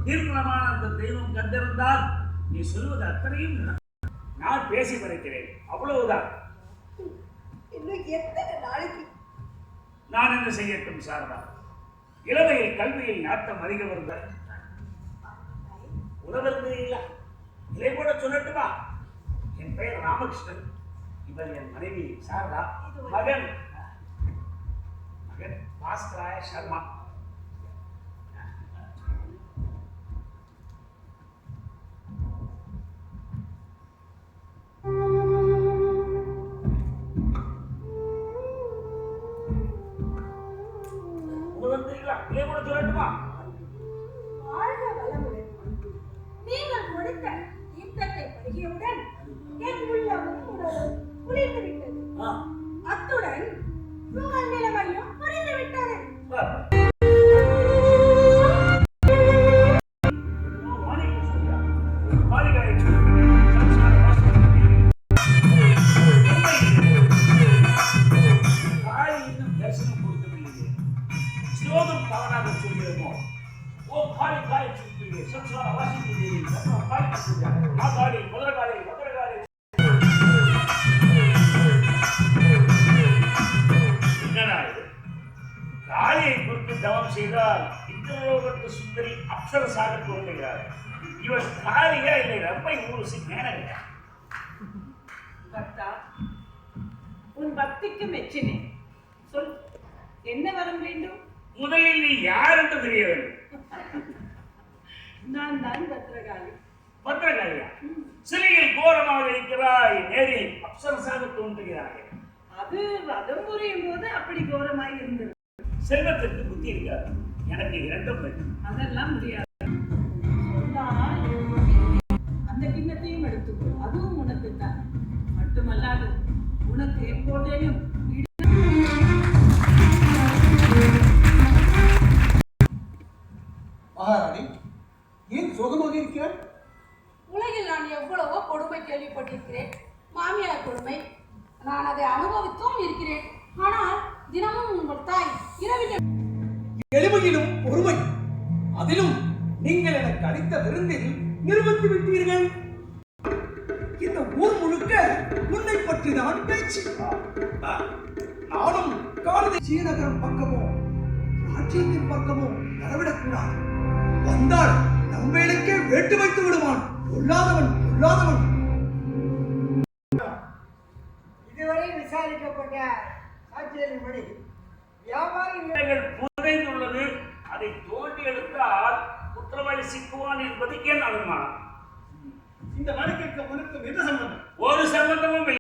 நிர்மலமான அந்த தெய்வம் கண்டிருந்தால் நீ சொல்வது அத்தனையும் நான் பேசி மறைக்கிறேன், அவ்வளவுதான். இன்னும் எத்தனை நாளைக்கு நான் என்ன செய்யட்டும் சாரதா? இளமையில் கல்வியில் நாட்டம் அதிக வருந்தார். உணவருந்து இல்லை இதை கூட சொல்லட்டுமா? என் பெயர் ராமகிருஷ்ணன், இவர் என் மனைவி சாரதா, மகன் பாஸ்கராய சர்மா. இதை கூட சொல்லட்டுமா? வாழ்க வளமுடன். நீங்கள் கொடுத்த தீர்த்தத்தை பருகியவுடன் என் உள்ளமும் உடலும் குளிர்ந்து விட்டது. அத்துடன் உங்கள் நிலைமையும் புரிந்து விட்டது. காளியை குறித்து தவம் செய்தால் இந்திரலோகத்து சுந்தரி அப்சரசாக தோன்றுகிறார். இவர் காளியா இல்லை ரப்பை ஊருசி மேனகையா? பக்தா, உன் பக்திக்கு மெச்சினேன். சொல், என்ன வரம் வேண்டும்? முதலில் நீ யார் என்று தெரிய வேண்டும். நான் தான் பத்ரகாளி. பத்ரகாளியா? சிறையில் கோரமாக இருக்கிறாய், நேரில் அப்சரசாக தோன்றுகிறாய். அது வதம் புரியும் போது அப்படி கோரமாய் இருந்தது. செல்வத்திற்கு புத்தி இருக்காது, எனக்கு இரண்டும் வேண்டும். அதெல்லாம் முடியாது. அந்த கிண்ணத்தையும் எடுத்துக்கோ, அதுவும் உனக்கு தான். மட்டுமல்லாது உனக்கு எப்போதேனும் மகாராணி, ஏன் சோகமாக இருக்கிறார்? உலகில் நான் எவ்வளவோ கொடுமை கேள்விப்பட்டிருக்கிறேன். மாமியார் கொடுமை நான் அதை அனுபவித்தும் இருக்கிறேன். ஆனால் தினமும் உங்கள் தாய் இரவில் எளிமையிலும் பொறுமை, அதிலும் நீங்கள் எனக்கு அளித்த விருந்தில் நிரூபித்து விட்டீர்கள். இந்த ஊர் முழுக்க உன்னை பற்றி தான் பேச்சு. நானும் காலத்தை ஸ்ரீநகரம் பக்கமோ ராஜ்யத்தின் பக்கமோ வரவிடக்கூடாது. வந்தால் நம்மளுக்கே வேட்டு வைத்து விடுவான். பொல்லாதவன் பொல்லாதவன். இதுவரை விசாரிக்கப்பட்ட சாட்சியங்களின்படி வியாபாரிகள் புதைந்துள்ளது. அதை தோண்டி எடுத்தால் குற்றவாளி சிக்குவான் என்பது என் அனுமானம். இந்த வழக்கிற்கு உனக்கு எந்த சம்பந்தம்? ஒரு சம்பந்தமும் இல்லை.